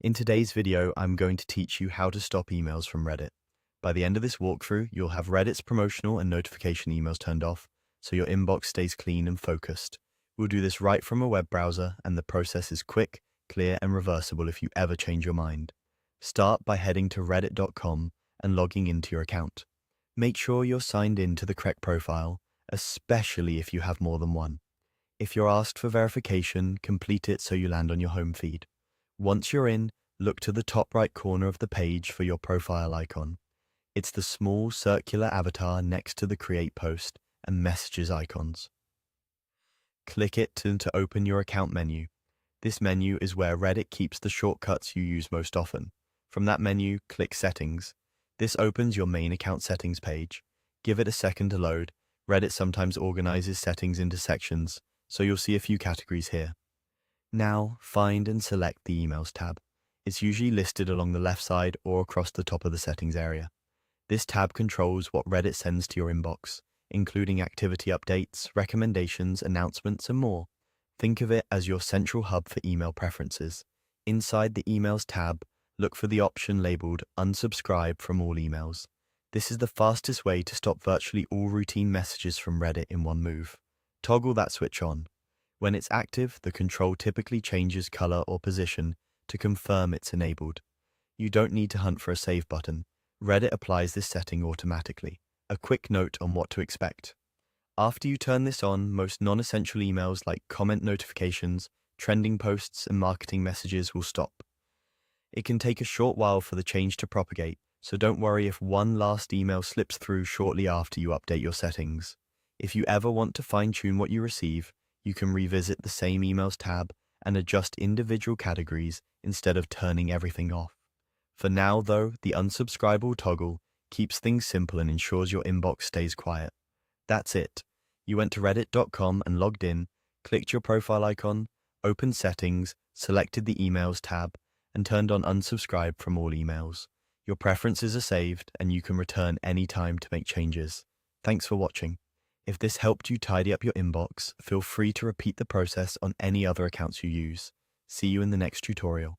In today's video, I'm going to teach you how to stop emails from Reddit. By the end of this walkthrough, you'll have Reddit's promotional and notification emails turned off, so your inbox stays clean and focused. We'll do this right from a web browser, and the process is quick, clear, and reversible if you ever change your mind. Start by heading to reddit.com and logging into your account. Make sure you're signed in to the correct profile, especially if you have more than one. If you're asked for verification, complete it so you land on your home feed. Once you're in, look to the top right corner of the page for your profile icon. It's the small circular avatar next to the Create Post and Messages icons. Click it to open your account menu. This menu is where Reddit keeps the shortcuts you use most often. From that menu, click Settings. This opens your main account settings page. Give it a second to load. Reddit sometimes organizes settings into sections, so you'll see a few categories here. Now, find and select the Emails tab. It's usually listed along the left side or across the top of the settings area. This tab controls what Reddit sends to your inbox, including activity updates, recommendations, announcements, and more. Think of it as your central hub for email preferences. Inside the Emails tab, look for the option labeled Unsubscribe from all emails. This is the fastest way to stop virtually all routine messages from Reddit in one move. Toggle that switch on. When it's active, the control typically changes color or position to confirm it's enabled. You don't need to hunt for a save button. Reddit applies this setting automatically. A quick note on what to expect. After you turn this on, most non-essential emails like comment notifications, trending posts, and marketing messages will stop. It can take a short while for the change to propagate, so don't worry if one last email slips through shortly after you update your settings. If you ever want to fine-tune what you receive, you can revisit the same Emails tab and adjust individual categories instead of turning everything off. For now, though, the unsubscribe toggle keeps things simple and ensures your inbox stays quiet. That's it. You went to reddit.com and logged in, clicked your profile icon, opened settings, selected the Emails tab, and turned on unsubscribe from all emails. Your preferences are saved, and you can return any time to make changes. Thanks for watching. If this helped you tidy up your inbox, feel free to repeat the process on any other accounts you use. See you in the next tutorial.